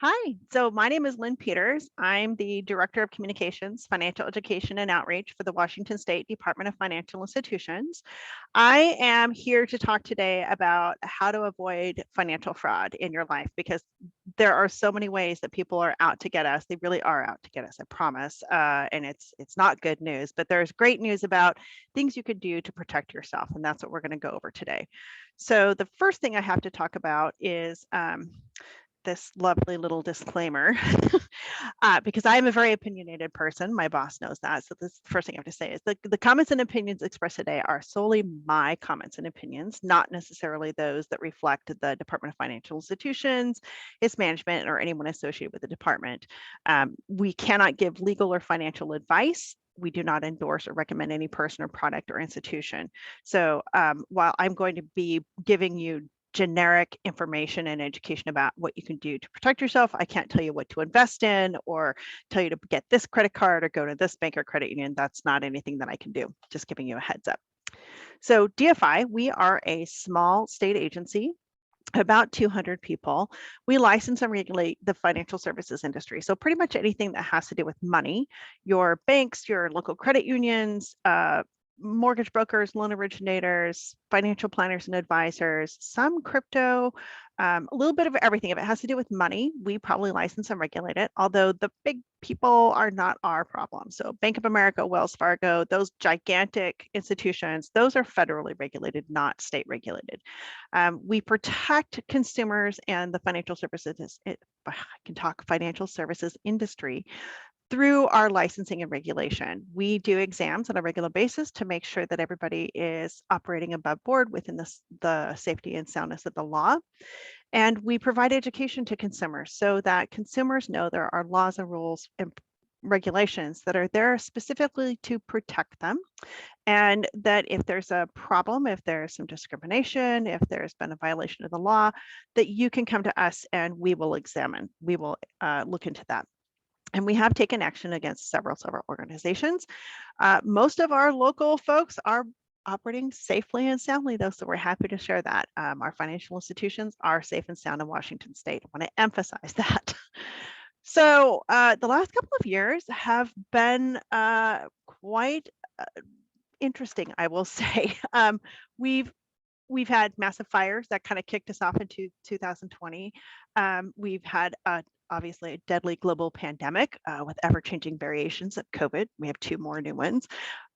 Hi, so my name is Lyn Peters. I'm the Director of Communications, Financial Education, and Outreach for the Washington State Department of Financial Institutions. I am here to talk today about how to avoid financial fraud in your life because there are so many ways that people are out to get us. They really are out to get us, I promise. And it's not good news, but there's great news about things you could do to protect yourself, and that's what we're going to go over today. So the first thing I have to talk about is this lovely little disclaimer because I am a very opinionated person. My boss knows that. So this first thing I have to say is the comments and opinions expressed today are solely my comments and opinions, not necessarily those that reflect the Department of Financial Institutions, its management, or anyone associated with the department. We cannot give legal or financial advice. We do not endorse or recommend any person or product or institution. So while I'm going to be giving you generic information and education about what you can do to protect yourself, I can't tell you what to invest in or tell you to get this credit card or go to this bank or credit union. That's not anything that I can do. Just giving you a heads up. So DFI, we are a small state agency, about 200 people. We license and regulate the financial services industry. So pretty much anything that has to do with money, your banks, your local credit unions, mortgage brokers, loan originators, financial planners and advisors, some crypto, a little bit of everything. If it has to do with money, we probably license and regulate it, although the big people are not our problem. So Bank of America, Wells Fargo, those gigantic institutions, those are federally regulated, not state regulated. We protect consumers and the financial services, I can talk financial services industry through our licensing and regulation. We do exams on a regular basis to make sure that everybody is operating above board within the safety and soundness of the law. And we provide education to consumers so that consumers know there are laws and rules and regulations that are there specifically to protect them. And that if there's a problem, if there's some discrimination, if there's been a violation of the law, that you can come to us and we will examine, we will look into that. And we have taken action against several organizations. Most of our local folks are operating safely and soundly, though, so we're happy to share that. Our financial institutions are safe and sound in Washington State. I want to emphasize that. So the last couple of years have been quite interesting, I will say. We've had massive fires that kind of kicked us off into 2020. We've had obviously a deadly global pandemic with ever-changing variations of COVID. We have 2 more new ones.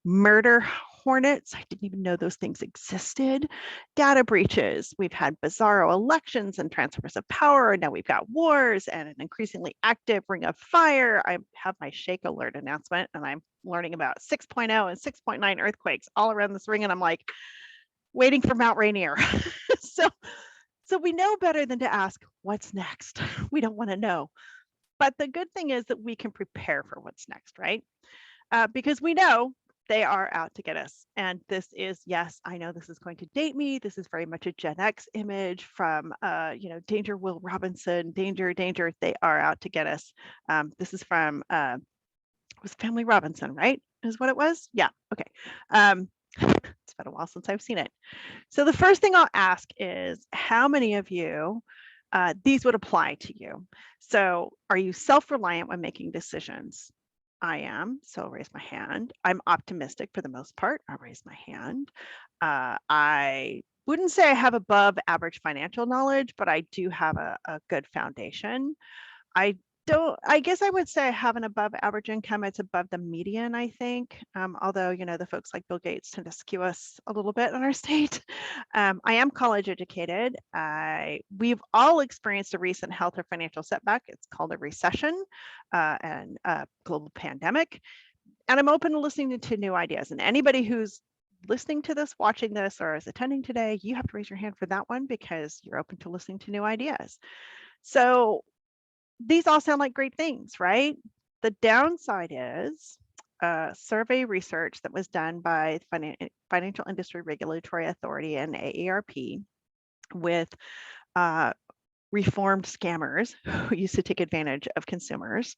Murder hornets, I didn't even know those things existed. Data breaches, we've had bizarro elections and transfers of power, and now we've got wars and an increasingly active ring of fire. I have my shake alert announcement, and I'm learning about 6.0 and 6.9 earthquakes all around this ring, and I'm like, waiting for Mount Rainier. So we know better than to ask, what's next? We don't want to know. But the good thing is that we can prepare for what's next, right? Because we know they are out to get us. And this is, yes, I know this is going to date me. This is very much a Gen X image from, Danger Will Robinson, Danger, Danger, they are out to get us. This is from, it was Family Robinson, right? Is what it was? Yeah, okay. It's been a while since I've seen it. So the first thing I'll ask is how many of you these would apply to you? So are you self-reliant when making decisions? I am, so I'll raise my hand. I'm optimistic for the most part. I'll raise my hand. I wouldn't say I have above average financial knowledge, but I do have a good foundation. I guess I would say I have an above average income. It's above the median, I think. Although, the folks like Bill Gates tend to skew us a little bit in our state. I am college educated. We've all experienced a recent health or financial setback. It's called a recession and a global pandemic. And I'm open to listening to new ideas. And anybody who's listening to this, watching this, or is attending today, you have to raise your hand for that one because you're open to listening to new ideas. So these all sound like great things, right? The downside is survey research that was done by Financial Industry Regulatory Authority and AARP with reformed scammers who used to take advantage of consumers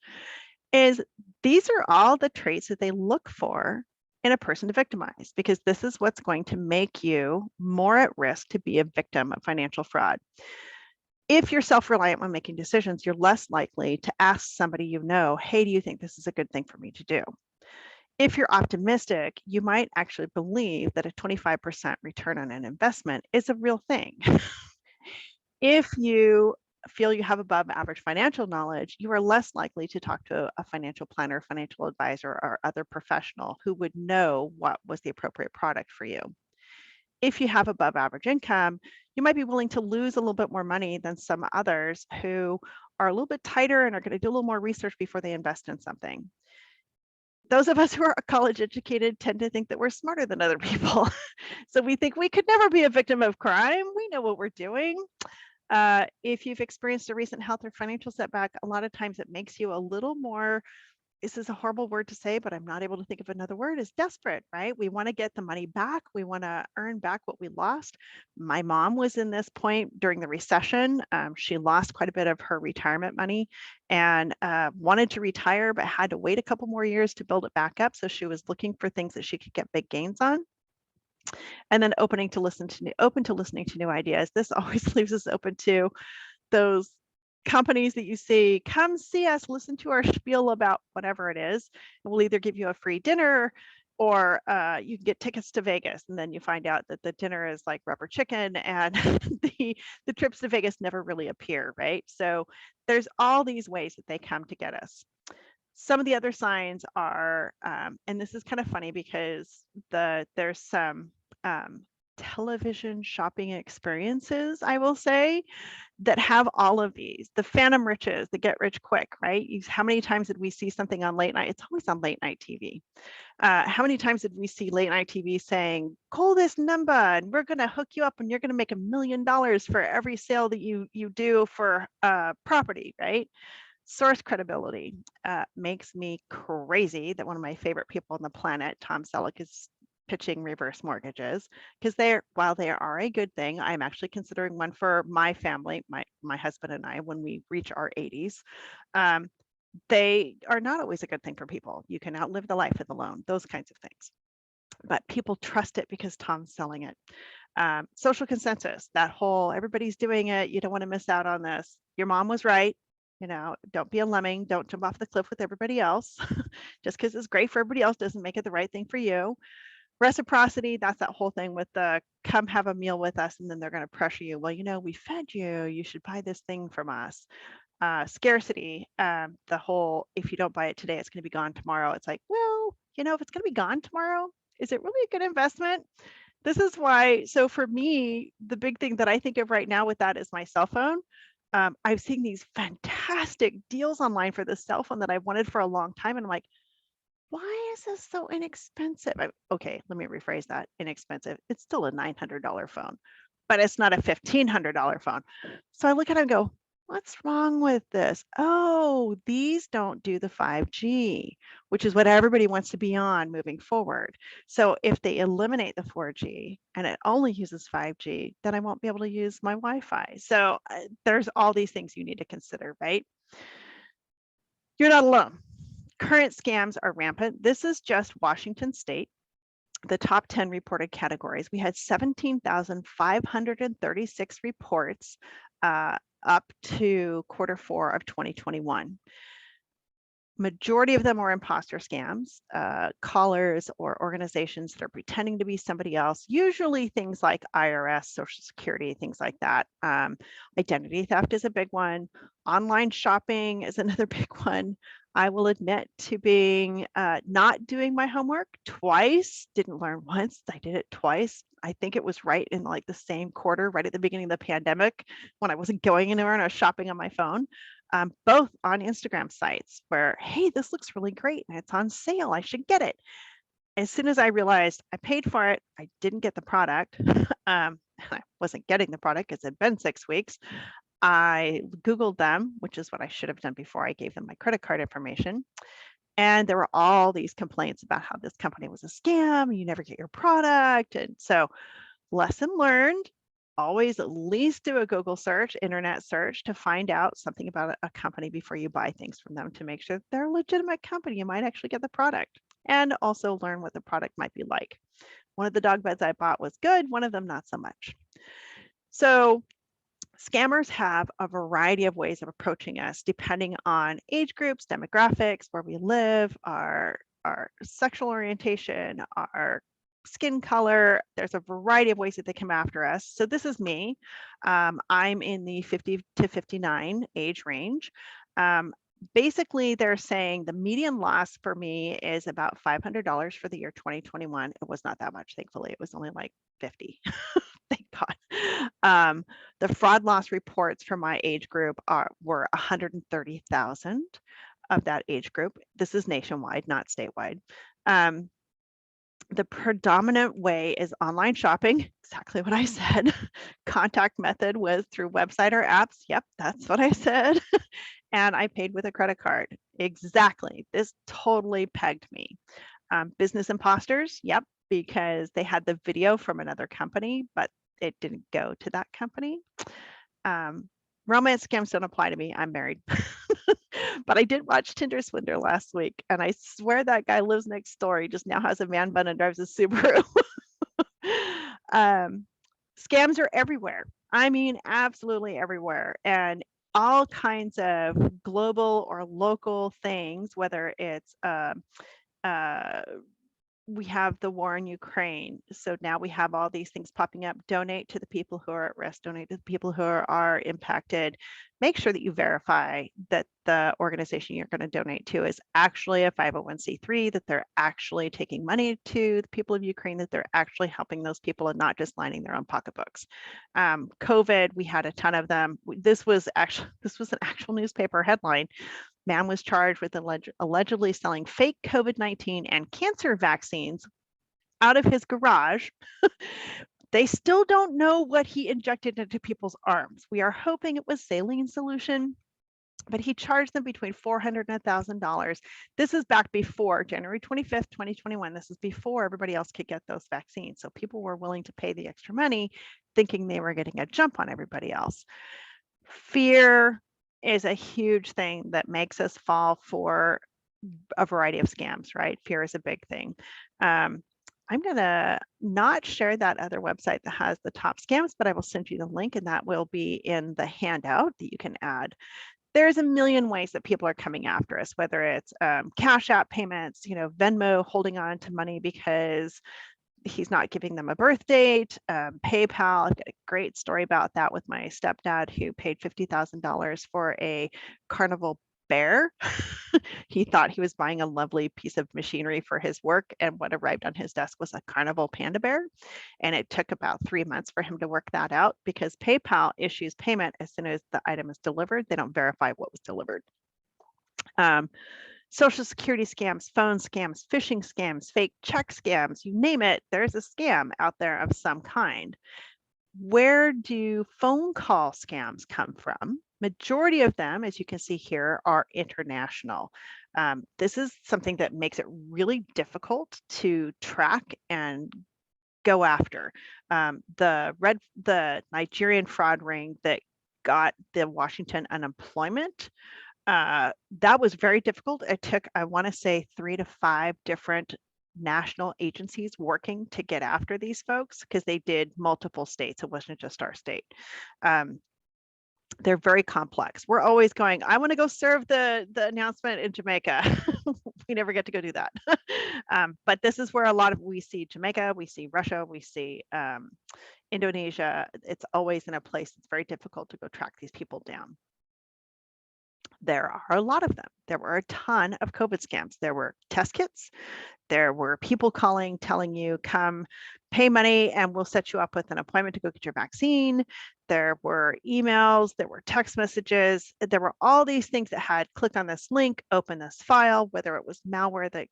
is these are all the traits that they look for in a person to victimize, because this is what's going to make you more at risk to be a victim of financial fraud. If you're self-reliant when making decisions, you're less likely to ask somebody you know, hey, do you think this is a good thing for me to do? If you're optimistic, you might actually believe that a 25% return on an investment is a real thing. If you feel you have above average financial knowledge, you are less likely to talk to a financial planner, financial advisor, or other professional who would know what was the appropriate product for you. If you have above average income, you might be willing to lose a little bit more money than some others who are a little bit tighter and are going to do a little more research before they invest in something. Those of us who are college educated tend to think that we're smarter than other people. So we think we could never be a victim of crime. We know what we're doing. If you've experienced a recent health or financial setback, a lot of times it makes you a little more, this is a horrible word to say, but I'm not able to think of another word, is desperate, right? We want to get the money back. We want to earn back what we lost. My mom was in this point during the recession. She lost quite a bit of her retirement money and wanted to retire, but had to wait a couple more years to build it back up. So she was looking for things that she could get big gains on. And then open to listening to new ideas. This always leaves us open to those companies that you see, come see us, listen to our spiel about whatever it is. And we'll either give you a free dinner or you can get tickets to Vegas. And then you find out that the dinner is like rubber chicken and the trips to Vegas never really appear, right? So there's all these ways that they come to get us. Some of the other signs are, and this is kind of funny because there's some television shopping experiences, I will say, that have all of these. The phantom riches, the get rich quick, right? How many times did we see something on late night? It's always on late night TV. How many times did we see late night TV saying, call this number and we're going to hook you up and you're going to make $1 million for every sale that you do for property, right? Source credibility makes me crazy that one of my favorite people on the planet, Tom Selleck, is pitching reverse mortgages because while they are a good thing, I'm actually considering one for my family, my husband and I, when we reach our 80s. They are not always a good thing for people. You can outlive the life of the loan, those kinds of things. But people trust it because Tom's selling it. Social consensus, that whole everybody's doing it, you don't want to miss out on this. Your mom was right. Don't be a lemming. Don't jump off the cliff with everybody else. Just because it's great for everybody else doesn't make it the right thing for you. Reciprocity, that's that whole thing with the come have a meal with us and then they're going to pressure you. Well, we fed you. You should buy this thing from us. Scarcity, the whole if you don't buy it today, it's going to be gone tomorrow. It's like, well, if it's going to be gone tomorrow, is it really a good investment? This is why. So for me, the big thing that I think of right now with that is my cell phone. I've seen these fantastic deals online for the cell phone that I've wanted for a long time. And I'm like, why is this so inexpensive? Okay, let me rephrase that. Inexpensive. It's still a $900 phone, but it's not a $1,500 phone. So I look at it and go, what's wrong with this? Oh, these don't do the 5G, which is what everybody wants to be on moving forward. So if they eliminate the 4G and it only uses 5G, then I won't be able to use my Wi-Fi. So there's all these things you need to consider, right? You're not alone. Current scams are rampant. This is just Washington State. The top 10 reported categories. We had 17,536 reports up to Q4 of 2021. Majority of them are imposter scams, callers or organizations that are pretending to be somebody else, usually things like IRS, Social Security, things like that. Identity theft is a big one. Online shopping is another big one. I will admit to being not doing my homework twice, didn't learn once, I did it twice. I think it was right in like the same quarter, right at the beginning of the pandemic when I wasn't going anywhere and I was shopping on my phone. Both on Instagram sites where, hey, this looks really great and it's on sale, I should get it. As soon as I realized I paid for it, I didn't get the product. I wasn't getting the product because it had been 6 weeks. I Googled them, which is what I should have done before I gave them my credit card information. And there were all these complaints about how this company was a scam, you never get your product. And so lesson learned, always at least do a Google search, internet search to find out something about a company before you buy things from them to make sure they're a legitimate company. You might actually get the product and also learn what the product might be like. One of the dog beds I bought was good, one of them not so much. So Scammers have a variety of ways of approaching us depending on age groups, demographics, where we live, our sexual orientation, our skin color. There's a variety of ways that they come after us. So this is me. I'm in the 50 to 59 age range. Basically, they're saying the median loss for me is about $500 for the year 2021. It was not that much, thankfully. It was only like 50. Thank God. The fraud loss reports for my age group were 130,000 of that age group. This is nationwide, not statewide. The predominant way is online shopping, exactly what I said. Contact method was through website or apps. Yep, that's what I said. And I paid with a credit card. Exactly. This totally pegged me. Business imposters. Yep, because they had the video from another company, but it didn't go to that company. Romance scams don't apply to me. I'm married. But I did watch Tinder Swindler last week, and I swear that guy lives next door. He just now has a man bun and drives a Subaru. Scams are everywhere. I mean, absolutely everywhere. And all kinds of global or local things, whether it's we have the war in Ukraine. So now we have all these things popping up. Donate to the people who are at risk, donate to the people who are impacted. Make sure that you verify that the organization you're going to donate to is actually a 501c3, that they're actually taking money to the people of Ukraine, that they're actually helping those people and not just lining their own pocketbooks. COVID, we had a ton of them. This was an actual newspaper headline. Man was charged with allegedly selling fake COVID-19 and cancer vaccines out of his garage. They still don't know what he injected into people's arms. We are hoping it was saline solution, but he charged them between $400 and $1,000. This is back before January 25th, 2021. This is before everybody else could get those vaccines. So people were willing to pay the extra money thinking they were getting a jump on everybody else. Fear is a huge thing that makes us fall for a variety of scams, right? Fear is a big thing. I'm going to not share that other website that has the top scams, but I will send you the link, and that will be in the handout that you can add. There's a million ways that people are coming after us, whether it's Cash App payments, Venmo holding on to money because he's not giving them a birth date. PayPal, I've got a great story about that with my stepdad who paid $50,000 for a carnival bear. He thought he was buying a lovely piece of machinery for his work, and what arrived on his desk was a carnival panda bear. And it took about 3 months for him to work that out because PayPal issues payment as soon as the item is delivered. They don't verify what was delivered. Social security scams, phone scams, phishing scams, fake check scams, you name it, there's a scam out there of some kind. Where do phone call scams come from? Majority of them, as you can see here, are international. This is something that makes it really difficult to track and go after. The Nigerian fraud ring that got the Washington unemployment, that was very difficult. It took, I want to say, 3 to 5 different national agencies working to get after these folks because they did multiple states. It wasn't just our state. They're very complex. We're always going, I want to go serve the announcement in Jamaica. We never get to go do that. But this is where a lot of, we see Jamaica, we see Russia, we see Indonesia. It's always in a place that's very difficult to go track these people down. There are a lot of them. There were a ton of COVID scams. There were test kits. There were people calling, telling you, come pay money and we'll set you up with an appointment to go get your vaccine. There were emails, there were text messages. There were all these things that had click on this link, open this file, whether it was malware that,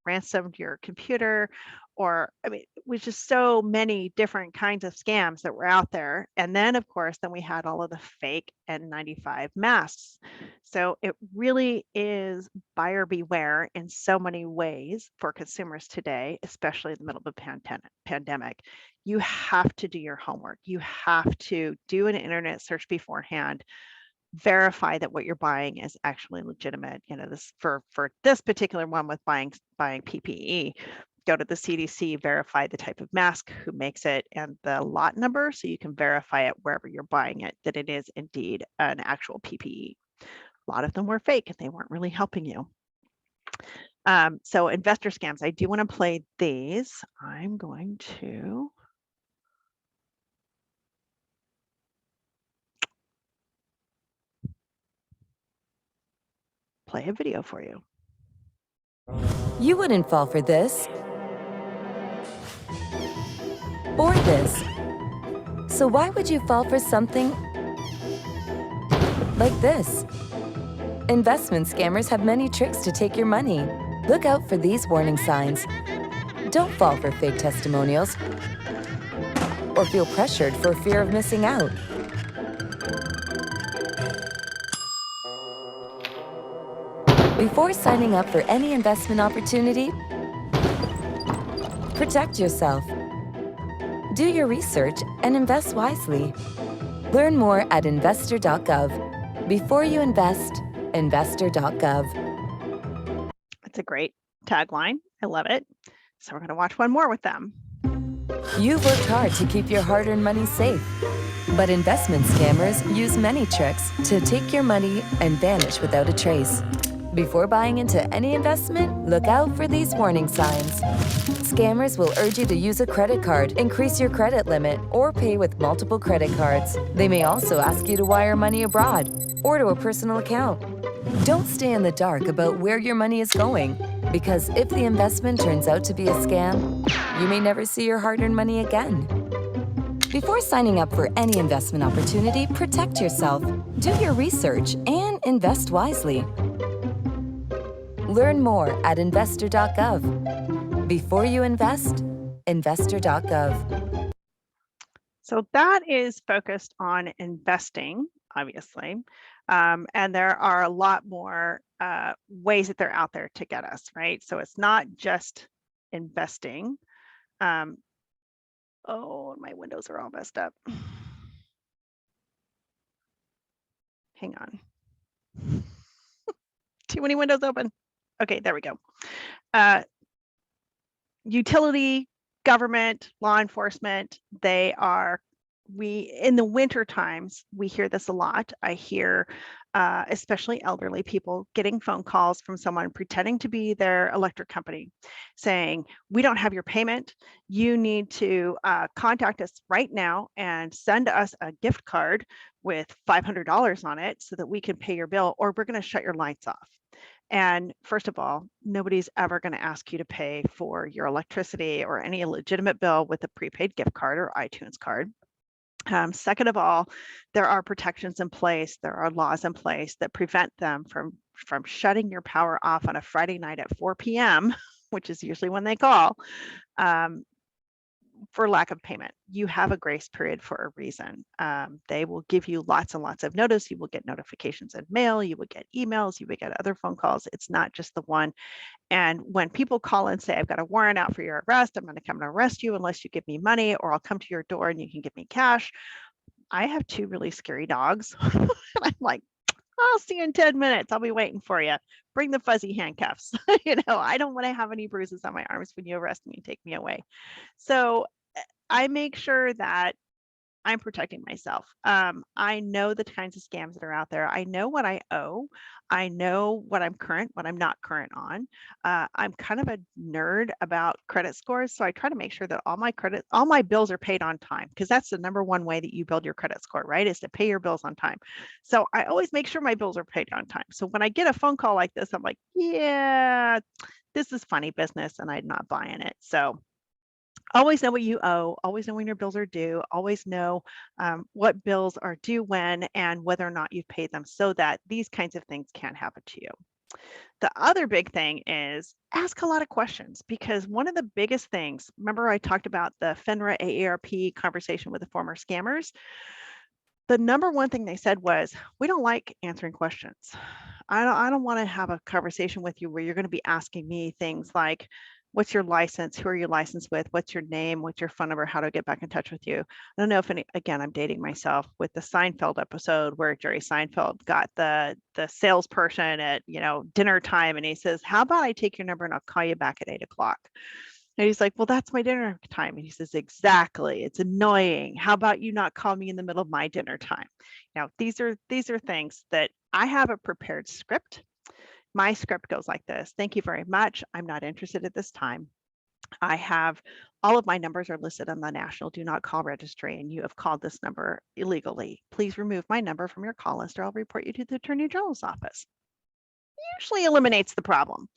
ransomed your computer, or, I mean, it was just so many different kinds of scams that were out there. And then, of course, we had all of the fake N95 masks. So it really is buyer beware in so many ways for consumers today, especially in the middle of a pandemic. You have to do your homework. You have to do an internet search beforehand. Verify that what you're buying is actually legitimate. This for this particular one with buying PPE, go to the CDC, verify the type of mask, who makes it, and the lot number, so you can verify it wherever you're buying it, that it is indeed an actual PPE. A lot of them were fake and they weren't really helping you. So investor scams, I do want to play these. I'm going to play a video for you. You wouldn't fall for this or this. So why would you fall for something like this? Investment scammers have many tricks to take your money. Look out for these warning signs. Don't fall for fake testimonials or feel pressured for fear of missing out. Before signing up for any investment opportunity, protect yourself. Do your research and invest wisely. Learn more at investor.gov. Before you invest, investor.gov. It's a great tagline. I love it. So we're going to watch one more with them. You've worked hard to keep your hard-earned money safe, but investment scammers use many tricks to take your money and vanish without a trace. Before buying into any investment, look out for these warning signs. Scammers will urge you to use a credit card, increase your credit limit, or pay with multiple credit cards. They may also ask you to wire money abroad or to a personal account. Don't stay in the dark about where your money is going, because if the investment turns out to be a scam, you may never see your hard-earned money again. Before signing up for any investment opportunity, protect yourself, do your research, and invest wisely. Learn more at investor.gov. Before you invest, investor.gov. So that is focused on investing, obviously. And there are a lot more ways that they're out there to get us, right? So it's not just investing. Oh, my windows are all messed up. Hang on. Too many windows open. Okay, there we go. Utility, government, law enforcement, in the winter times, we hear this a lot. I hear especially elderly people getting phone calls from someone pretending to be their electric company saying, we don't have your payment. You need to contact us right now and send us a gift card with $500 on it so that we can pay your bill, or we're going to shut your lights off. And first of all, nobody's ever going to ask you to pay for your electricity or any legitimate bill with a prepaid gift card or iTunes card. Second of all, there are protections in place. There are laws in place that prevent them from shutting your power off on a Friday night at 4 p.m., which is usually when they call, for lack of payment. You have a grace period for a reason. They will give you lots and lots of notice. You will get notifications in mail. You will get emails. You will get other phone calls. It's not just the one. And when people call and say, I've got a warrant out for your arrest, I'm going to come and arrest you unless you give me money, or I'll come to your door and you can give me cash. I have 2 really scary dogs. And I'm like, I'll see you in 10 minutes. I'll be waiting for you. Bring the fuzzy handcuffs. I don't want to have any bruises on my arms when you arrest me and take me away. So I make sure that I'm protecting myself. I know the kinds of scams that are out there. I know what I owe. I know what I'm current, what I'm not current on. I'm kind of a nerd about credit scores. So I try to make sure that all my bills are paid on time, because that's the number one way that you build your credit score, right? Is to pay your bills on time. So I always make sure my bills are paid on time. So when I get a phone call like this, I'm like, yeah, this is funny business and I'm not buying it. So always know what you owe, always know when your bills are due, always know what bills are due when and whether or not you've paid them, so that these kinds of things can't happen to you. The other big thing is ask a lot of questions, because one of the biggest things, remember I talked about the FINRA AARP conversation with the former scammers? The number one thing they said was, we don't like answering questions. I don't want to have a conversation with you where you're going to be asking me things like, what's your license? Who are you licensed with? What's your name? What's your phone number? How do I get back in touch with you? I don't know if again, I'm dating myself with the Seinfeld episode where Jerry Seinfeld got the salesperson at, dinner time, and he says, how about I take your number and I'll call you back at 8 o'clock? And he's like, well, that's my dinner time. And he says, exactly. It's annoying. How about you not call me in the middle of my dinner time? Now, these are things that I have a prepared script. My script goes like this. Thank you very much. I'm not interested at this time. I have all of my numbers are listed on the National Do Not Call Registry, and you have called this number illegally. Please remove my number from your call list, or I'll report you to the Attorney General's office. Usually eliminates the problem.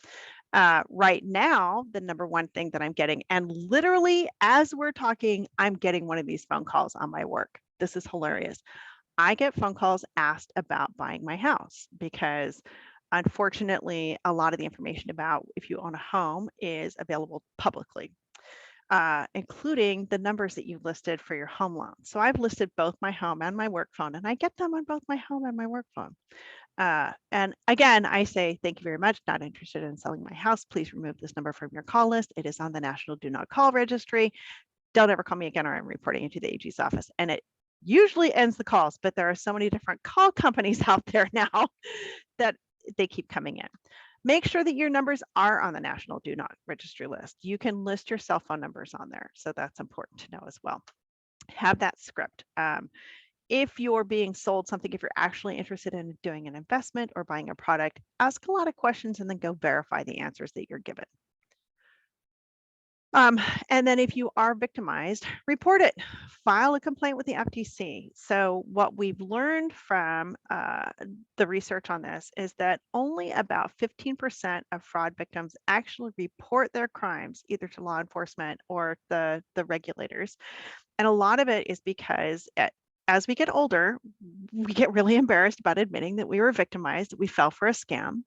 Right now, the number one thing that I'm getting, and literally as we're talking, I'm getting one of these phone calls on my work. This is hilarious. I get phone calls asked about buying my house because unfortunately, a lot of the information about if you own a home is available publicly, including the numbers that you listed for your home loan. So I've listed both my home and my work phone, and I get them on both my home and my work phone. And again, I say, thank you very much. Not interested in selling my house. Please remove this number from your call list. It is on the National Do Not Call Registry. Don't ever call me again, or I'm reporting you to the AG's office. And it usually ends the calls, but there are so many different call companies out there now that they keep coming in. Make sure that your numbers are on the National Do Not Registry list. You can list your cell phone numbers on there. So that's important to know as well. Have that script. If you're being sold something, if you're actually interested in doing an investment or buying a product, ask a lot of questions and then go verify the answers that you're given. And then if you are victimized, report it, file a complaint with the FTC. So what we've learned from the research on this is that only about 15% of fraud victims actually report their crimes either to law enforcement or the regulators. And a lot of it is because as we get older, we get really embarrassed about admitting that we were victimized, that we fell for a scam.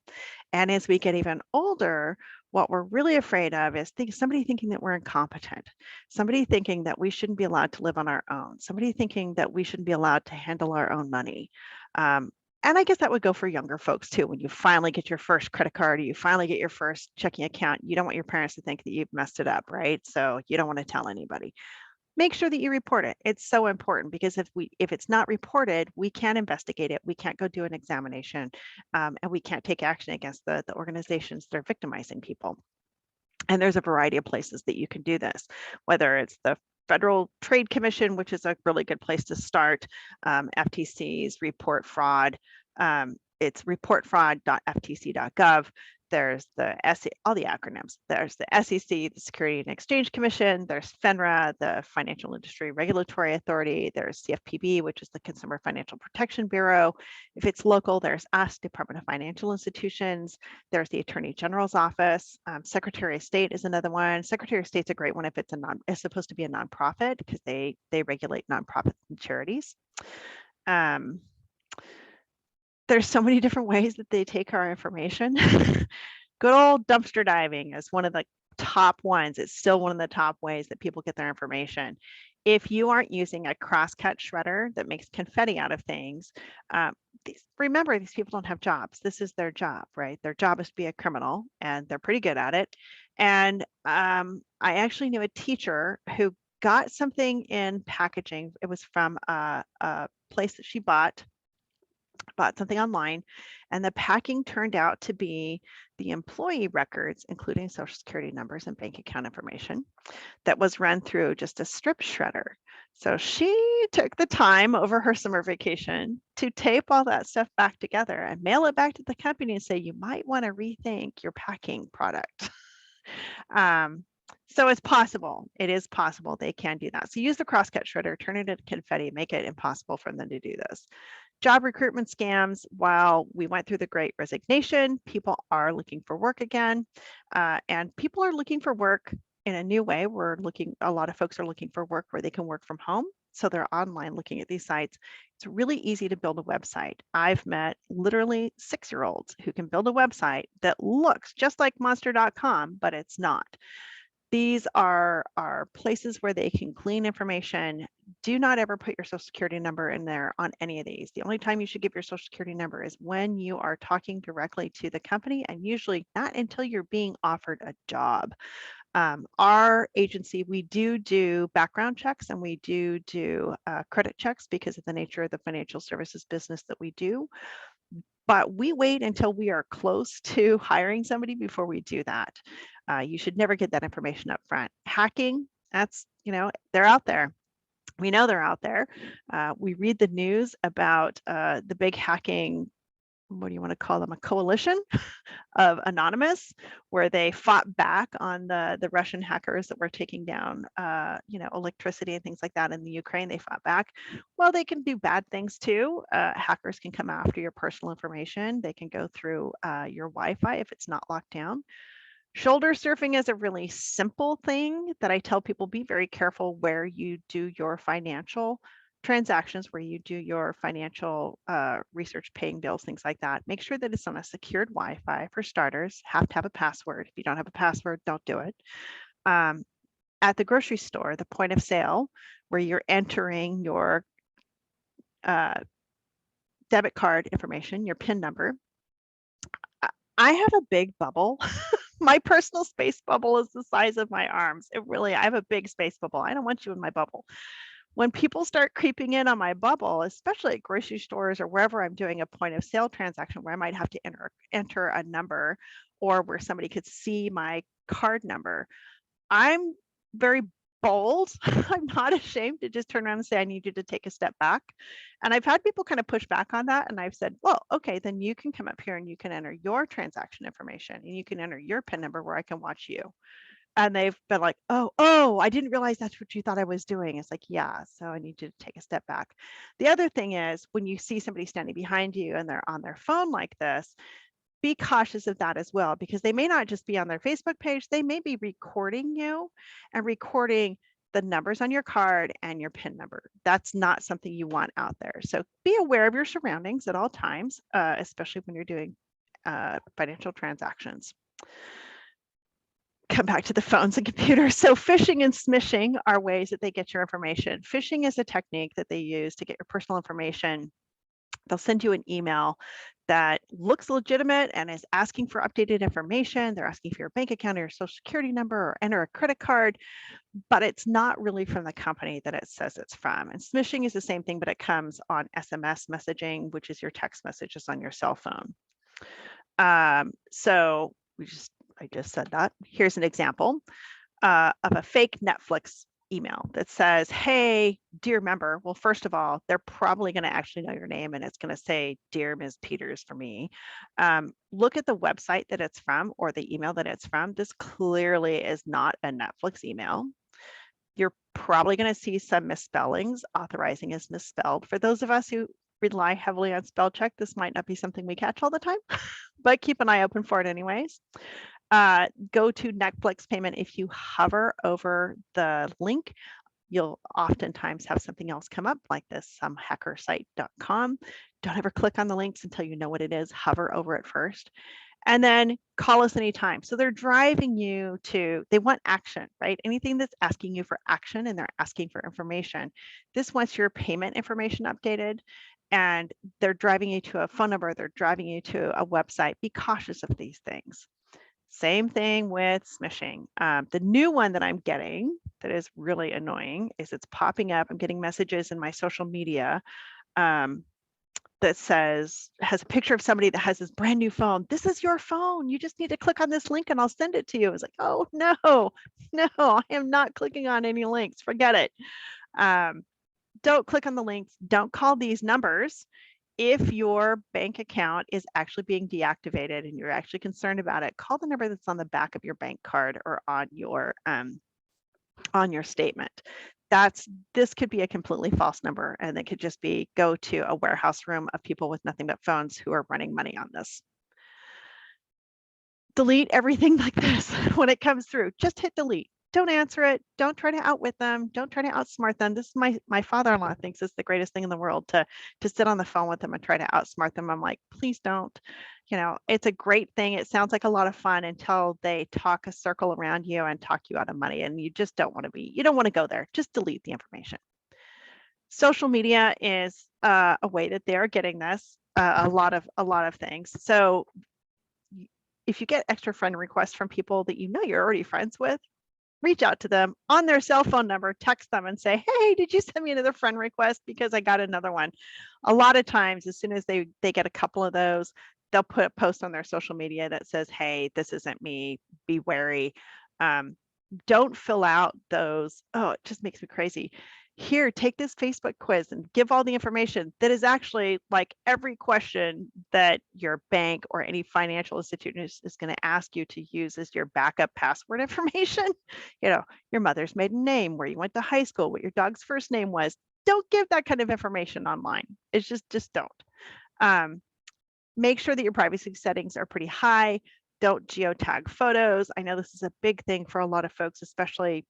And as we get even older, what we're really afraid of is somebody thinking that we're incompetent, somebody thinking that we shouldn't be allowed to live on our own, somebody thinking that we shouldn't be allowed to handle our own money. And I guess that would go for younger folks too. When you finally get your first credit card, or you finally get your first checking account, you don't want your parents to think that you've messed it up, right? So you don't want to tell anybody. Make sure that you report it. It's so important because if it's not reported, we can't investigate it. We can't go do an examination, and we can't take action against the organizations that are victimizing people. And there's a variety of places that you can do this, whether it's the Federal Trade Commission, which is a really good place to start, FTC's Report Fraud. It's reportfraud.ftc.gov. There's the all the acronyms. There's the SEC, the Security and Exchange Commission. There's FINRA, the Financial Industry Regulatory Authority. There's CFPB, which is the Consumer Financial Protection Bureau. If it's local, there's us, Department of Financial Institutions. There's the Attorney General's Office. Secretary of State is another one. Secretary of State's a great one if it's supposed to be a nonprofit, because they regulate nonprofits and charities. There's so many different ways that they take our information. Good old dumpster diving is one of the top ones. It's still one of the top ways that people get their information. If you aren't using a crosscut shredder that makes confetti out of things, remember, these people don't have jobs. This is their job, right? Their job is to be a criminal, and they're pretty good at it. And I actually knew a teacher who got something in packaging. It was from a place that she bought something online, and the packing turned out to be the employee records, including social security numbers and bank account information, that was run through just a strip shredder. So she took the time over her summer vacation to tape all that stuff back together and mail it back to the company and say, you might want to rethink your packing product. So it's possible. It is possible they can do that. So use the crosscut shredder, turn it into confetti, make it impossible for them to do this. Job recruitment scams. While we went through the Great Resignation, people are looking for work again, and people are looking for work in a new way. A lot of folks are looking for work where they can work from home. So they're online looking at these sites. It's really easy to build a website. I've met literally 6-year-olds who can build a website that looks just like monster.com, but it's not. These are places where they can glean information. Do not ever put your social security number in there on any of these. The only time you should give your social security number is when you are talking directly to the company, and usually not until you're being offered a job. Our agency, we do background checks and we do credit checks because of the nature of the financial services business that we do. But we wait until we are close to hiring somebody before we do that. You should never get that information up front. Hacking, that's, they're out there. We know they're out there. We read the news about the big hacking, what do you want to call them, a coalition of Anonymous, where they fought back on the Russian hackers that were taking down, electricity and things like that in the Ukraine. They fought back. Well, they can do bad things too. Hackers can come after your personal information. They can go through your Wi-Fi if it's not locked down. Shoulder surfing is a really simple thing that I tell people, be very careful where you do your financial transactions, where you do your financial research, paying bills, things like that. Make sure that it's on a secured Wi-Fi for starters. Have to have a password. If you don't have a password, don't do it. At the grocery store, the point of sale, where you're entering your debit card information, your PIN number. I have a big bubble. My personal space bubble is the size of my arms. I have a big space bubble. I don't want you in my bubble. When people start creeping in on my bubble, especially at grocery stores or wherever I'm doing a point of sale transaction where I might have to enter a number, or where somebody could see my card number, I'm very bold. I'm not ashamed to just turn around and say, I need you to take a step back. And I've had people kind of push back on that. And I've said, well, okay, then you can come up here and you can enter your transaction information and you can enter your PIN number where I can watch you. And they've been like, oh, I didn't realize that's what you thought I was doing. It's like, yeah, so I need you to take a step back. The other thing is, when you see somebody standing behind you and they're on their phone like this, be cautious of that as well, because they may not just be on their Facebook page, they may be recording you and recording the numbers on your card and your PIN number. That's not something you want out there. So be aware of your surroundings at all times, especially when you're doing financial transactions. Come back to the phones and computers. So phishing and smishing are ways that they get your information. Phishing is a technique that they use to get your personal information. They'll send you an email that looks legitimate and is asking for updated information. They're asking for your bank account or your social security number or enter a credit card, but it's not really from the company that it says it's from. And smishing is the same thing, but it comes on SMS messaging, which is your text messages on your cell phone. So I just said that. Here's an example of a fake Netflix email that says, hey, dear member. Well, first of all, they're probably going to actually know your name and it's going to say, dear Ms. Peters for me. Look at the website that it's from or the email that it's from. This clearly is not a Netflix email. You're probably going to see some misspellings. Authorizing is misspelled. For those of us who rely heavily on spell check, this might not be something we catch all the time, but keep an eye open for it anyways. Go to Netflix payment. If you hover over the link, you'll oftentimes have something else come up like this, hackersite.com. Don't ever click on the links until you know what it is. Hover over it first. And then call us anytime. So they're driving you to, they want action, right? Anything that's asking you for action and they're asking for information. This wants your payment information updated. And they're driving you to a phone number. They're driving you to a website. Be cautious of these things. Same thing with smishing. The new one that I'm getting that is really annoying is it's popping up. I'm getting messages in my social media that has a picture of somebody that has this brand new phone. This is your phone. You just need to click on this link and I'll send it to you. It's like, oh, no, I am not clicking on any links. Forget it. Don't click on the links. Don't call these numbers. If your bank account is actually being deactivated and you're actually concerned about it, call the number that's on the back of your bank card or on your statement. This could be a completely false number, and it could just be go to a warehouse room of people with nothing but phones who are running money on this. Delete everything like this when it comes through. Just hit delete. Don't answer it. Don't try to outwit them. Don't try to outsmart them. This is my father-in-law thinks it's the greatest thing in the world to sit on the phone with them and try to outsmart them. I'm like, please don't. It's a great thing. It sounds like a lot of fun until they talk a circle around you and talk you out of money. And you just don't want to go there. Just delete the information. Social media is a way that they're getting this, a lot of things. So if you get extra friend requests from people that you're already friends with, reach out to them on their cell phone number, text them and say, hey, did you send me another friend request? Because I got another one. A lot of times, as soon as they get a couple of those, they'll put a post on their social media that says, hey, this isn't me, be wary. Don't fill out those. Oh, it just makes me crazy. Here, take this Facebook quiz and give all the information. That is actually like every question that your bank or any financial institution is going to ask you to use as your backup password information. You know, your mother's maiden name, where you went to high school, what your dog's first name was. Don't give that kind of information online. It's just don't. Make sure that your privacy settings are pretty high. Don't geotag photos. I know this is a big thing for a lot of folks, especially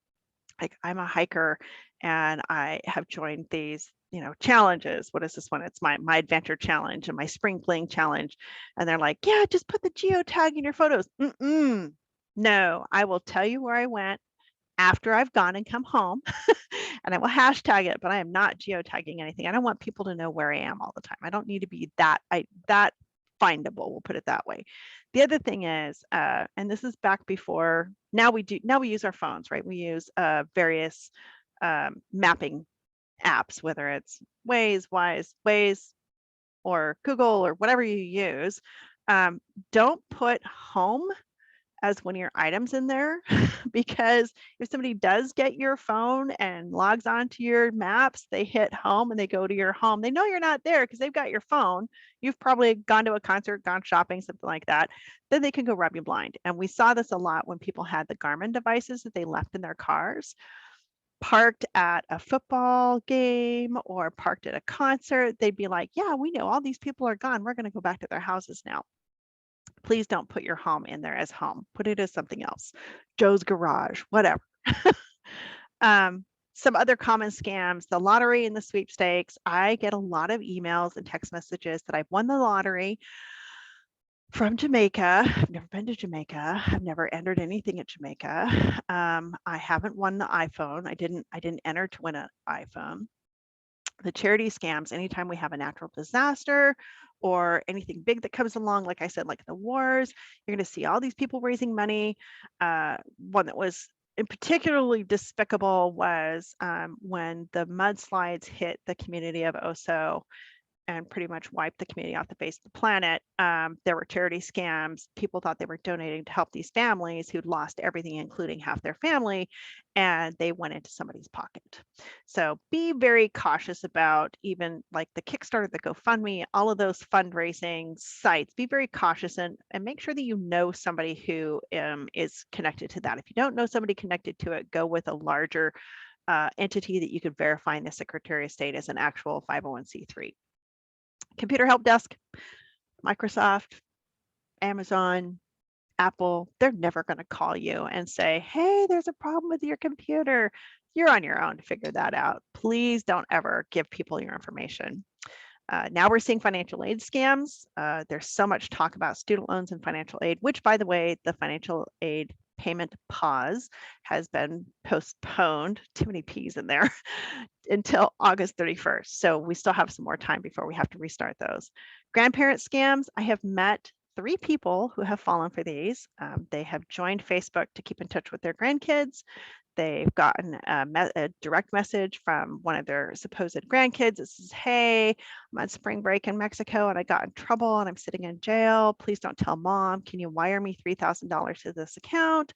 like I'm a hiker and I have joined these, challenges. What is this one? It's my adventure challenge and my spring fling challenge. And they're like, yeah, just put the geotag in your photos. No, I will tell you where I went after I've gone and come home and I will hashtag it, but I am not geotagging anything. I don't want people to know where I am all the time. I don't need to be that findable, we'll put it that way. The other thing is, and this is back before, now we use our phones, right? We use various mapping apps, whether it's Waze, or Google, or whatever you use. Don't put home as one of your items in there, because if somebody does get your phone and logs onto your maps, they hit home and they go to your home. They know you're not there because they've got your phone. You've probably gone to a concert, gone shopping, something like that. Then they can go rob you blind. And we saw this a lot when people had the Garmin devices that they left in their cars, parked at a football game or parked at a concert. They'd be like, yeah, we know all these people are gone. We're going to go back to their houses now. Please don't put your home in there as home. Put it as something else. Joe's garage, whatever. Some other common scams, the lottery and the sweepstakes. I get a lot of emails and text messages that I've won the lottery from Jamaica. I've never been to Jamaica. I've never entered anything at Jamaica. I haven't won the iPhone. I didn't enter to win an iPhone. The charity scams, anytime we have a natural disaster or anything big that comes along, like I said, like the wars, you're going to see all these people raising money. One that was particularly despicable was when the mudslides hit the community of Oso and pretty much wiped the community off the face of the planet. There were charity scams. People thought they were donating to help these families who'd lost everything, including half their family, and they went into somebody's pocket. So be very cautious about even like the Kickstarter, the GoFundMe, all of those fundraising sites. Be very cautious and make sure that you know somebody who is connected to that. If you don't know somebody connected to it, go with a larger entity that you could verify in the Secretary of State as an actual 501c3. Computer help desk, Microsoft, Amazon, Apple, they're never going to call you and say, hey, there's a problem with your computer. You're on your own to figure that out. Please don't ever give people your information. Now we're seeing financial aid scams. There's so much talk about student loans and financial aid, which, by the way, the financial aid payment pause has been postponed, too many P's in there, until August 31st. So we still have some more time before we have to restart those. Grandparent scams, I have met 3 people who have fallen for these. They have joined Facebook to keep in touch with their grandkids. They've gotten a direct message from one of their supposed grandkids that says, hey, I'm on spring break in Mexico and I got in trouble and I'm sitting in jail. Please don't tell mom. Can you wire me $3,000 to this account?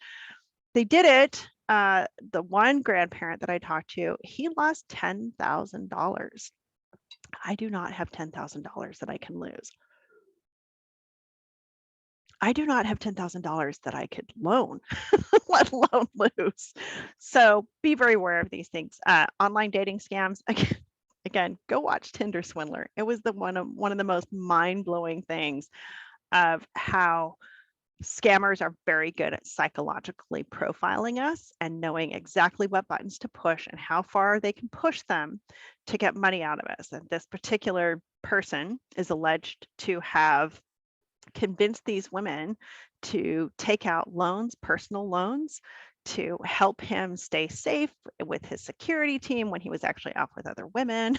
They did it. The one grandparent that I talked to, he lost $10,000. I do not have $10,000 that I can lose. I do not have $10,000 that I could loan, let alone lose. So be very aware of these things. Online dating scams. Again, go watch Tinder Swindler. It was one of the most mind-blowing things of how scammers are very good at psychologically profiling us and knowing exactly what buttons to push and how far they can push them to get money out of us. And this particular person is alleged to have convinced these women to take out loans, personal loans, to help him stay safe with his security team when he was actually out with other women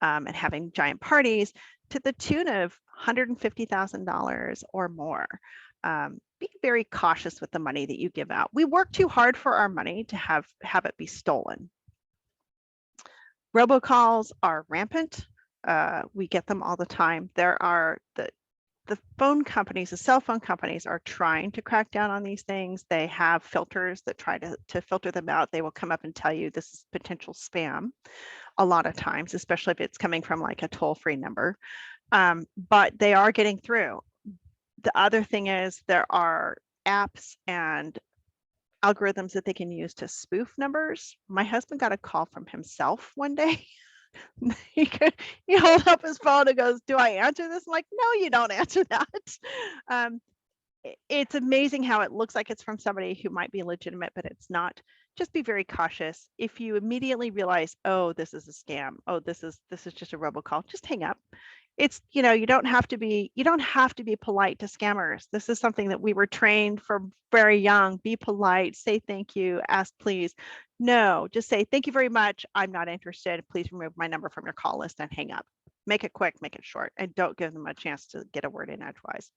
and having giant parties, to the tune of $150,000 or more. be very cautious with the money that you give out. We work too hard for our money to have it be stolen. Robocalls are rampant. We get them all the time. There are the phone companies, the cell phone companies are trying to crack down on these things. They have filters that try to filter them out. They will come up and tell you this is potential spam a lot of times, especially if it's coming from like a toll-free number. But they are getting through. The other thing is there are apps and algorithms that they can use to spoof numbers. My husband got a call from himself one day. he held up his phone and goes, "Do I answer this?" I'm like, "No, you don't answer that." It's amazing how it looks like it's from somebody who might be legitimate, but it's not. Just be very cautious. If you immediately realize, oh, this is a scam, oh, this is just a robocall, just hang up. It's, you don't have to be polite to scammers. This is something that we were trained from very young. Be polite, say thank you, ask please. No, just say thank you very much. I'm not interested. Please remove my number from your call list and hang up. Make it quick, make it short, and don't give them a chance to get a word in edgewise.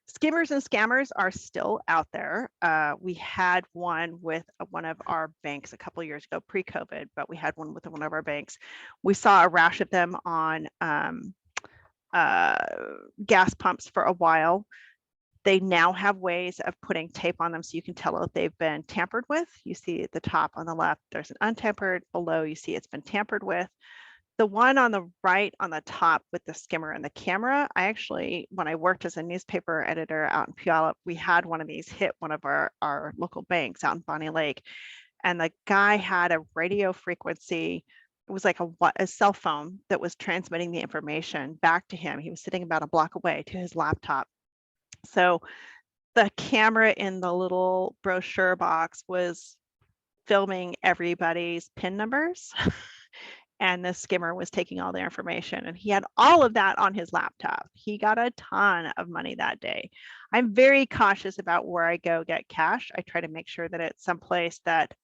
Skimmers and scammers are still out there. We had one with one of our banks a couple of years ago, pre-COVID, but we had one with one of our banks. We saw a rash of them on gas pumps for a while. They now have ways of putting tape on them so you can tell if they've been tampered with. You see at the top on the left, there's an untampered. Below, you see it's been tampered with. The one on the right on the top with the skimmer and the camera, I actually, when I worked as a newspaper editor out in Puyallup, we had one of these hit one of our local banks out in Bonnie Lake. And the guy had a radio frequency. It was like a cell phone that was transmitting the information back to him. He was sitting about a block away to his laptop. So the camera in the little brochure box was filming everybody's PIN numbers. And the skimmer was taking all their information, and he had all of that on his laptop. He got a ton of money that day. I'm very cautious about where I go get cash. I try to make sure that it's someplace that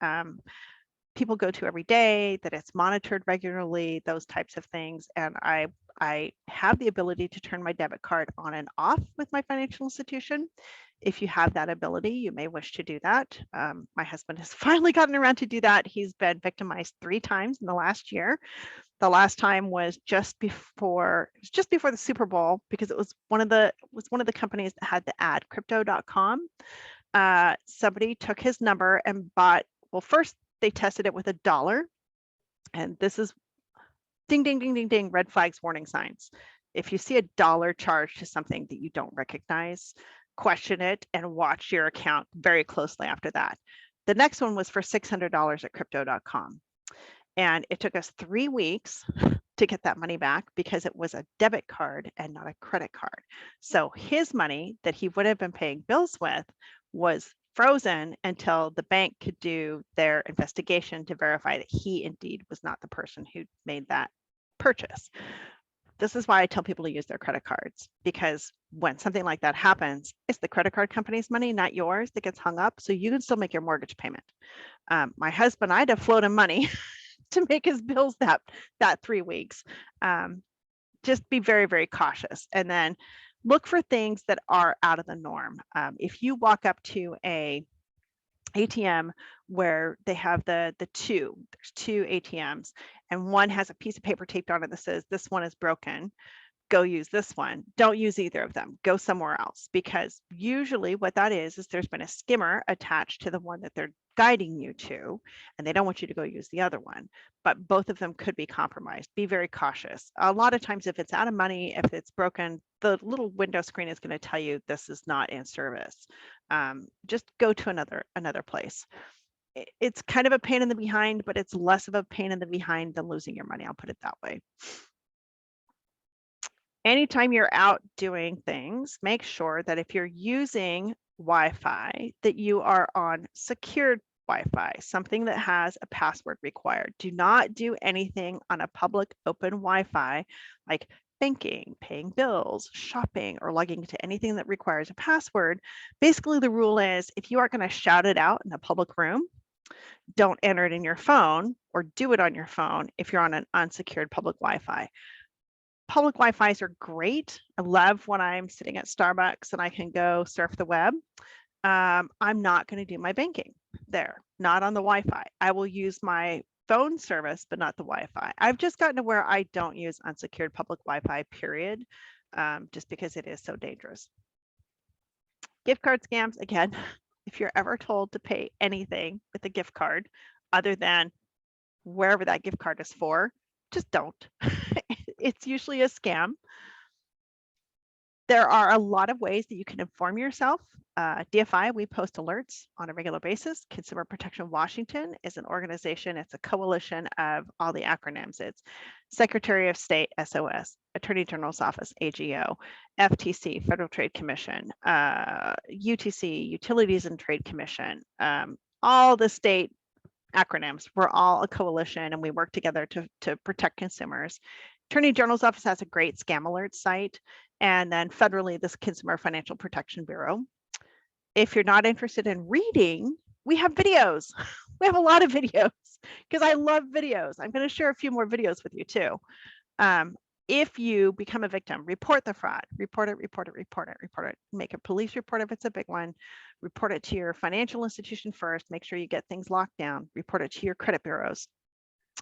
people go to every day, that it's monitored regularly, those types of things. And I have the ability to turn my debit card on and off with my financial institution. If you have that ability, you may wish to do that. My husband has finally gotten around to do that. He's been victimized 3 times in the last year. The last time was just before the Super Bowl, because it was one of the companies that had the ad, crypto.com. Somebody took his number and bought, well, first they tested it with $1. And this is ding, ding, ding, ding, ding, red flags, warning signs. If you see $1 charged to something that you don't recognize, question it and watch your account very closely after that. The next one was for $600 at crypto.com. And it took us 3 weeks to get that money back because it was a debit card and not a credit card. So his money that he would have been paying bills with was frozen until the bank could do their investigation to verify that he indeed was not the person who made that purchase. This is why I tell people to use their credit cards, because when something like that happens, it's the credit card company's money, not yours, that gets hung up. So you can still make your mortgage payment. My husband, I had to float him money to make his bills that 3 weeks. Just be very, very cautious. And then look for things that are out of the norm. If you walk up to a ATM where they have there's 2 ATMs, and one has a piece of paper taped on it that says this one is broken, go use this one. Don't use either of them. Go somewhere else, because usually what that is there's been a skimmer attached to the one that they're guiding you to, and they don't want you to go use the other one, but both of them could be compromised. Be very cautious. A lot of times if it's out of money, if it's broken, the little window screen is going to tell you this is not in service. Just go to another place. It's kind of a pain in the behind, but it's less of a pain in the behind than losing your money. I'll put it that way. Anytime you're out doing things, make sure that if you're using Wi-Fi, that you are on secured Wi-Fi, something that has a password required. Do not do anything on a public open Wi-Fi like banking, paying bills, shopping, or logging into anything that requires a password. Basically, the rule is if you aren't going to shout it out in a public room, don't enter it in your phone or do it on your phone if you're on an unsecured public Wi-Fi. Public Wi-Fi's are great. I love when I'm sitting at Starbucks and I can go surf the web. I'm not going to do my banking there, not on the Wi-Fi. I will use my phone service, but not the Wi-Fi. I've just gotten to where I don't use unsecured public Wi-Fi, period, just because it is so dangerous. Gift card scams, again, if you're ever told to pay anything with a gift card other than wherever that gift card is for, just don't. It's usually a scam. There are a lot of ways that you can inform yourself. DFI, we post alerts on a regular basis. Consumer Protection Washington is an organization. It's a coalition of all the acronyms. It's Secretary of State, SOS, Attorney General's Office, AGO, FTC, Federal Trade Commission, UTC, Utilities and Trade Commission, all the state acronyms. We're all a coalition and we work together to protect consumers. Attorney General's Office has a great scam alert site. And then federally, this Consumer Financial Protection Bureau. If you're not interested in reading, we have videos. We have a lot of videos because I love videos. I'm going to share a few more videos with you too. If you become a victim, report the fraud, report it, report it, report it, report it. Make a police report if it's a big one. Report it to your financial institution first. Make sure you get things locked down. Report it to your credit bureaus.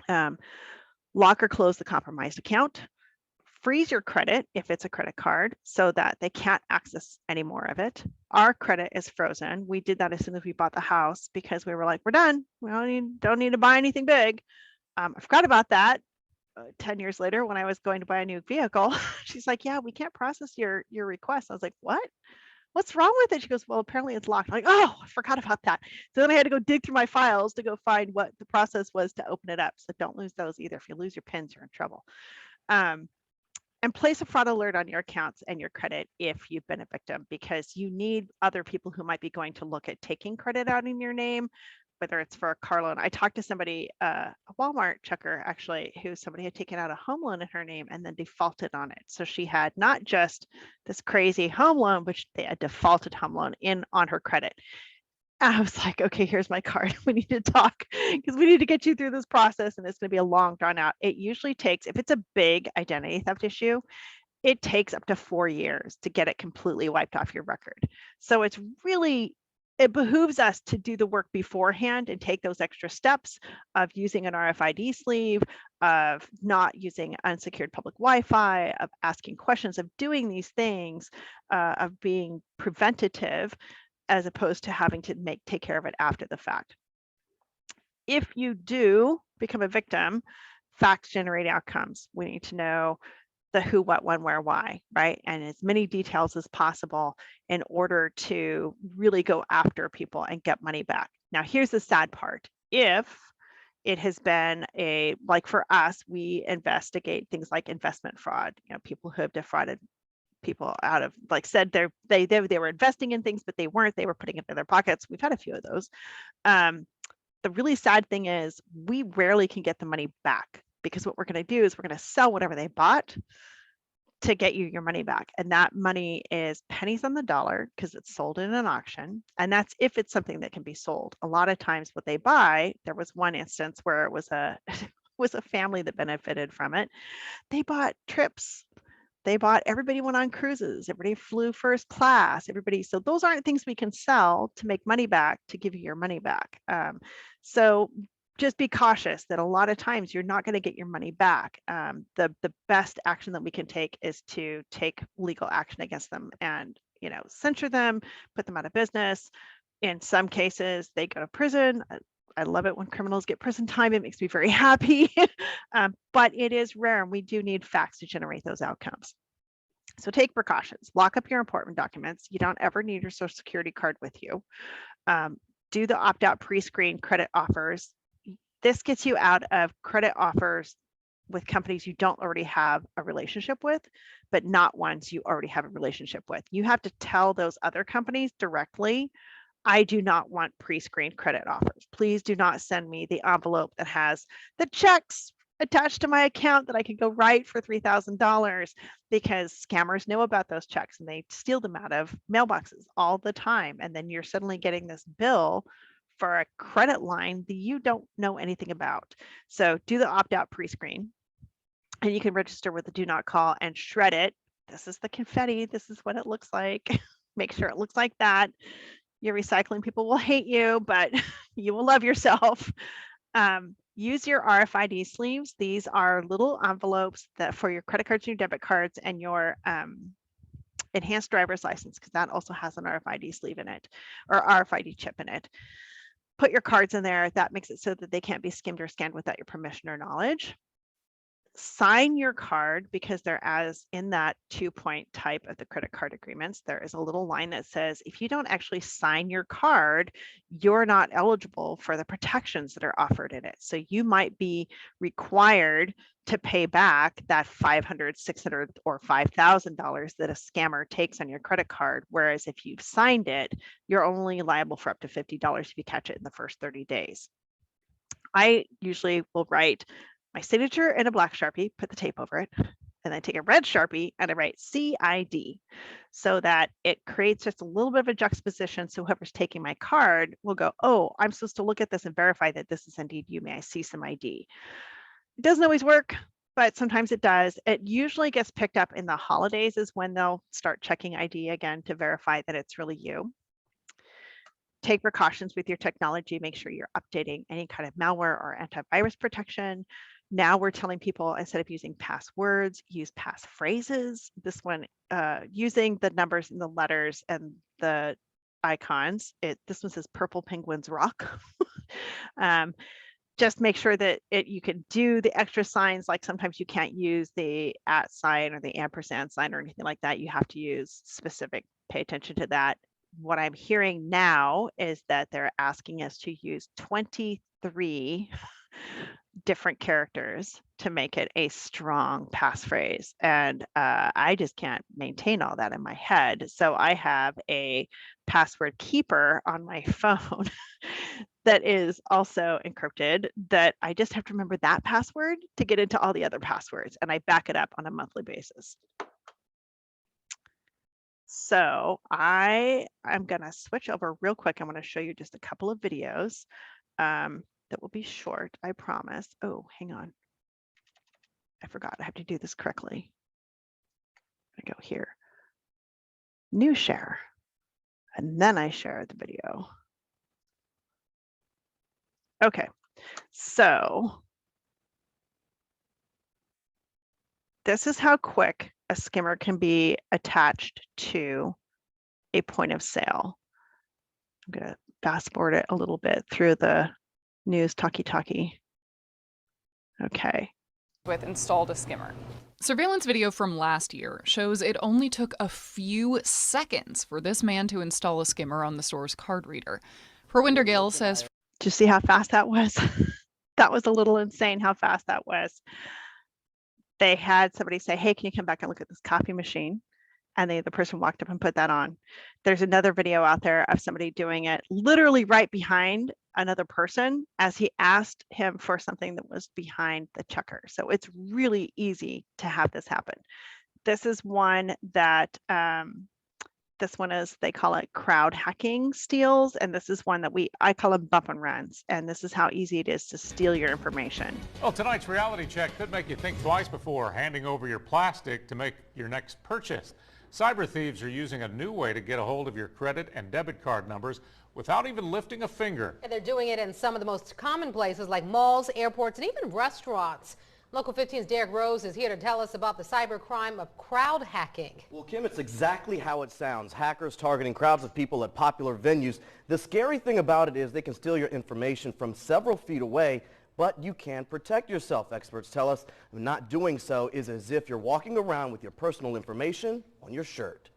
Lock or close the compromised account. Freeze your credit if it's a credit card so that they can't access any more of it. Our credit is frozen. We did that as soon as we bought the house because we were like, we're done. We don't need to buy anything big. I forgot about that 10 years later when I was going to buy a new vehicle. She's like, yeah, we can't process your request. I was like, what? What's wrong with it? She goes, well, apparently it's locked. I'm like, oh, I forgot about that. So then I had to go dig through my files to go find what the process was to open it up. So don't lose those either. If you lose your pins, you're in trouble. And place a fraud alert on your accounts and your credit if you've been a victim, because you need other people who might be going to look at taking credit out in your name, whether it's for a car loan. I talked to somebody, a Walmart checker actually, who somebody had taken out a home loan in her name and then defaulted on it. So she had not just this crazy home loan, but they had defaulted home loan on her credit. I was like, okay, here's my card. We need to talk because we need to get you through this process and it's going to be a long drawn out. It usually takes, if it's a big identity theft issue, it takes up to 4 years to get it completely wiped off your record. So it's really, it behooves us to do the work beforehand and take those extra steps of using an RFID sleeve, of not using unsecured public Wi-Fi, of asking questions, of doing these things, of being preventative, as opposed to having to take care of it after the fact. If you do become a victim, facts generate outcomes. We need to know the who, what, when, where, why, right? And as many details as possible in order to really go after people and get money back. Now, here's the sad part. If it has been like for us, we investigate things like investment fraud, people who have defrauded people out of, like said they were investing in things, but they weren't, they were putting it in their pockets. We've had a few of those. The really sad thing is we rarely can get the money back, because what we're going to do is we're going to sell whatever they bought to get you your money back. And that money is pennies on the dollar because it's sold in an auction. And that's if it's something that can be sold. A lot of times what they buy, there was one instance where it was a family that benefited from it. They bought trips. Everybody went on cruises, everybody flew first class, so those aren't things we can sell to make money back, to give you your money back. So just be cautious that a lot of times you're not going to get your money back. The best action that we can take is to take legal action against them and, censure them, put them out of business. In some cases, they go to prison. I love it when criminals get prison time. It makes me very happy, but it is rare, and we do need facts to generate those outcomes. So take precautions. Lock up your important documents. You don't ever need your Social Security card with you. Do the opt-out pre-screen credit offers. This gets you out of credit offers with companies you don't already have a relationship with, but not ones you already have a relationship with. You have to tell those other companies directly, I do not want pre-screened credit offers. Please do not send me the envelope that has the checks attached to my account that I can go write for $3,000, because scammers know about those checks and they steal them out of mailboxes all the time. And then you're suddenly getting this bill for a credit line that you don't know anything about. So do the opt-out pre-screen. and you can register with the do not call and shred it. This is the confetti. This is what it looks like. Make sure it looks like that. Your recycling people will hate you, but you will love yourself. Use your RFID sleeves. These are little envelopes that for your credit cards, your debit cards, and your enhanced driver's license, because that also has an RFID sleeve in it, or RFID chip in it. Put your cards in there. That makes it so that they can't be skimmed or scanned without your permission or knowledge. Sign your card, because there, as in that 2-point type of the credit card agreements, there is a little line that says if you don't actually sign your card, you're not eligible for the protections that are offered in it. So you might be required to pay back that $500, $600, or $5,000 that a scammer takes on your credit card. Whereas if you've signed it, you're only liable for up to $50 if you catch it in the first 30 days. I usually will write my signature in a black Sharpie, put the tape over it, and then take a red Sharpie and I write CID, so that it creates just a little bit of a juxtaposition. So whoever's taking my card will go, oh, I'm supposed to look at this and verify that this is indeed you. May I see some ID? It doesn't always work, but sometimes it does. It usually gets picked up in the holidays is when they'll start checking ID again to verify that it's really you. Take precautions with your technology. Make sure you're updating any kind of malware or antivirus protection. Now we're telling people, instead of using passwords, use passphrases. This one, using the numbers and the letters and the icons. This one says purple penguins rock. Just make sure that you can do the extra signs. Like sometimes you can't use the @ sign or the ampersand sign or anything like that. You have to use specific, pay attention to that. What I'm hearing now is that they're asking us to use 23 different characters to make it a strong passphrase. And I just can't maintain all that in my head. So I have a password keeper on my phone that is also encrypted, that I just have to remember that password to get into all the other passwords. And I back it up on a monthly basis. So I'm going to switch over real quick. I'm going to show you just a couple of videos that will be short, I promise. Oh, hang on. I forgot. I have to do this correctly. I go here. New share. And then I share the video. Okay. So this is how quick a skimmer can be attached to a point of sale. I'm going to fast forward it a little bit through the news talkie-talkie. Okay. With installed a skimmer. Surveillance video from last year shows it only took a few seconds for this man to install a skimmer on the store's card reader. Perwinder Gale says, "Do you see how fast that was?" That was a little insane how fast that was. They had somebody say, "Hey, can you come back and look at this copy machine?" And the person walked up and put that on. There's another video out there of somebody doing it literally right behind another person as he asked him for something that was behind the checker. So it's really easy to have this happen. This is one that, this one is, they call it crowd hacking steals. And this is one that I call them bump and runs. And this is how easy it is to steal your information. Well, tonight's reality check could make you think twice before handing over your plastic to make your next purchase. Cyber thieves are using a new way to get a hold of your credit and debit card numbers without even lifting a finger. And they're doing it in some of the most common places like malls, airports, and even restaurants. Local 15's Derek Rose is here to tell us about the cyber crime of crowd hacking. Well, Kim, it's exactly how it sounds. Hackers targeting crowds of people at popular venues. The scary thing about it is they can steal your information from several feet away, but you can protect yourself. Experts tell us not doing so is as if you're walking around with your personal information on your shirt.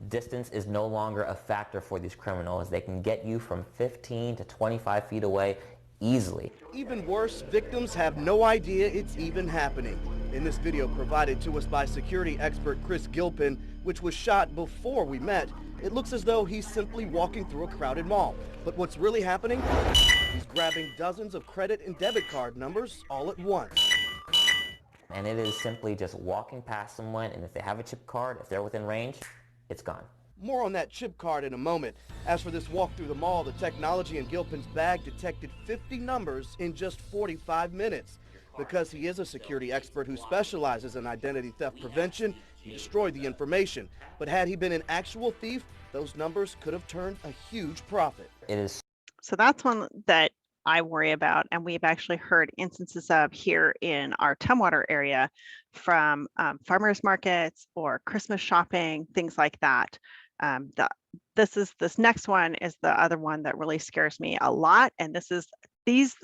Distance is no longer a factor for these criminals. They can get you from 15 to 25 feet away easily. Even worse, victims have no idea it's even happening. In this video provided to us by security expert Chris Gilpin, which was shot before we met, it looks as though he's simply walking through a crowded mall. But what's really happening? He's grabbing dozens of credit and debit card numbers all at once. And it is simply just walking past someone, and if they have a chip card, if they're within range, it's gone. More on that chip card in a moment. As for this walk through the mall, the technology in Gilpin's bag detected 50 numbers in just 45 minutes. Because he is a security expert who specializes in identity theft prevention, he destroyed the information. But had he been an actual thief, those numbers could have turned a huge profit. It is So that's one that I worry about, and we've actually heard instances of here in our Tumwater area from farmers markets or Christmas shopping, things like that. This next one is the other one that really scares me a lot, and these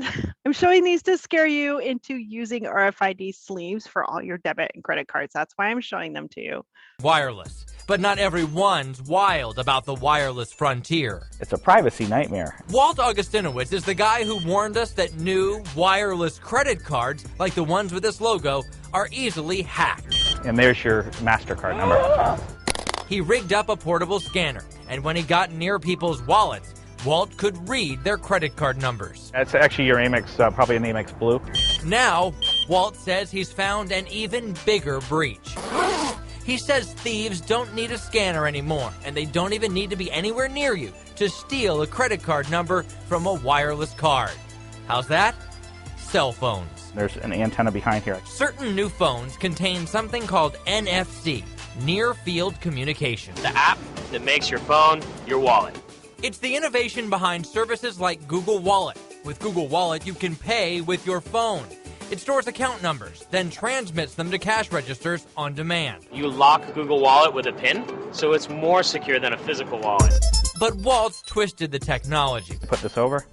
I'm showing these to scare you into using RFID sleeves for all your debit and credit cards. That's why I'm showing them to you. Wireless, but not everyone's wild about the wireless frontier. It's a privacy nightmare. Walt Augustinowicz is the guy who warned us that new wireless credit cards, like the ones with this logo, are easily hacked. And there's your MasterCard number. He rigged up a portable scanner, and when he got near people's wallets, Walt could read their credit card numbers. That's actually your Amex, probably an Amex Blue. Now, Walt says he's found an even bigger breach. He says thieves don't need a scanner anymore, and they don't even need to be anywhere near you to steal a credit card number from a wireless card. How's that? Cell phones. There's an antenna behind here. Certain new phones contain something called NFC, Near Field Communication. The app that makes your phone your wallet. It's the innovation behind services like Google Wallet. With Google Wallet, you can pay with your phone. It stores account numbers, then transmits them to cash registers on demand. You lock Google Wallet with a PIN, so it's more secure than a physical wallet. But Walt's twisted the technology. Put this over,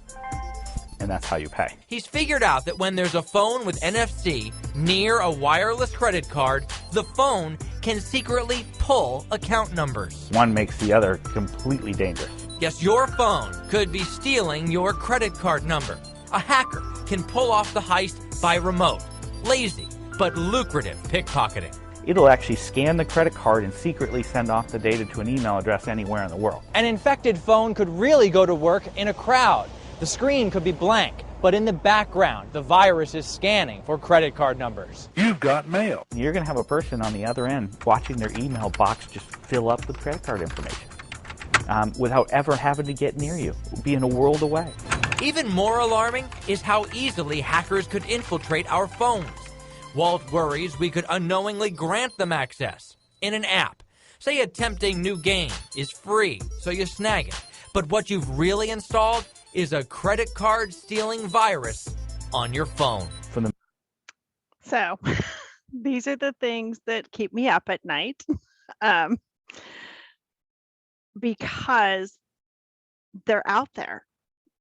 and that's how you pay. He's figured out that when there's a phone with NFC near a wireless credit card, the phone can secretly pull account numbers. One makes the other completely dangerous. Yes, your phone could be stealing your credit card number. A hacker can pull off the heist by remote. Lazy, but lucrative pickpocketing. It'll actually scan the credit card and secretly send off the data to an email address anywhere in the world. An infected phone could really go to work in a crowd. The screen could be blank, but in the background, the virus is scanning for credit card numbers. You've got mail. You're going to have a person on the other end watching their email box just fill up with credit card information. Without ever having to get near you, being a world away. Even more alarming is how easily hackers could infiltrate our phones. Walt worries we could unknowingly grant them access in an app. Say a tempting new game is free, so you snag it. But what you've really installed is a credit card stealing virus on your phone. So these are the things that keep me up at night. Because they're out there.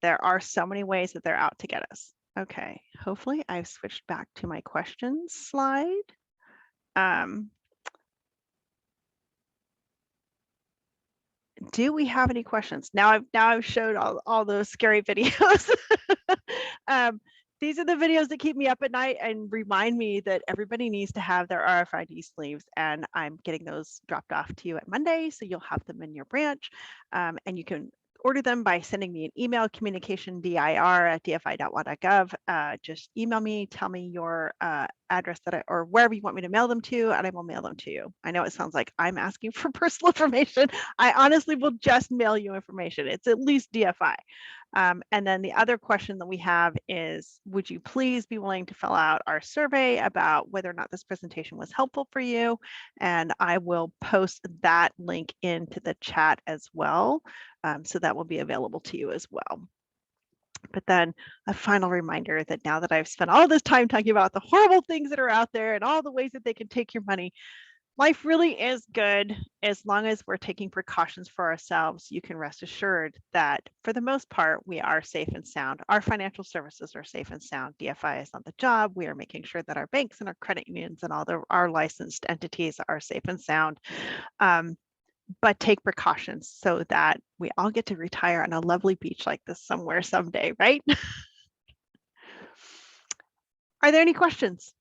There are so many ways that they're out to get us. Okay, hopefully I've switched back to my questions slide. Do we have any questions? Now I've showed all those scary videos. These are the videos that keep me up at night and remind me that everybody needs to have their RFID sleeves, and I'm getting those dropped off to you at Monday, so you'll have them in your branch, and you can order them by sending me an email, communicationdir@dfi.wa.gov. Just email me, tell me your address or wherever you want me to mail them to, and I will mail them to you. I know it sounds like I'm asking for personal information. I honestly will just mail you information. It's at least DFI. And then the other question that we have is, would you please be willing to fill out our survey about whether or not this presentation was helpful for you? And I will post that link into the chat as well. So that will be available to you as well. But then a final reminder that now that I've spent all this time talking about the horrible things that are out there and all the ways that they can take your money, life really is good as long as we're taking precautions for ourselves. You can rest assured that for the most part, we are safe and sound. Our financial services are safe and sound. DFI is on the job. We are making sure that our banks and our credit unions and all our licensed entities are safe and sound. But take precautions so that we all get to retire on a lovely beach like this somewhere someday, right? Are there any questions?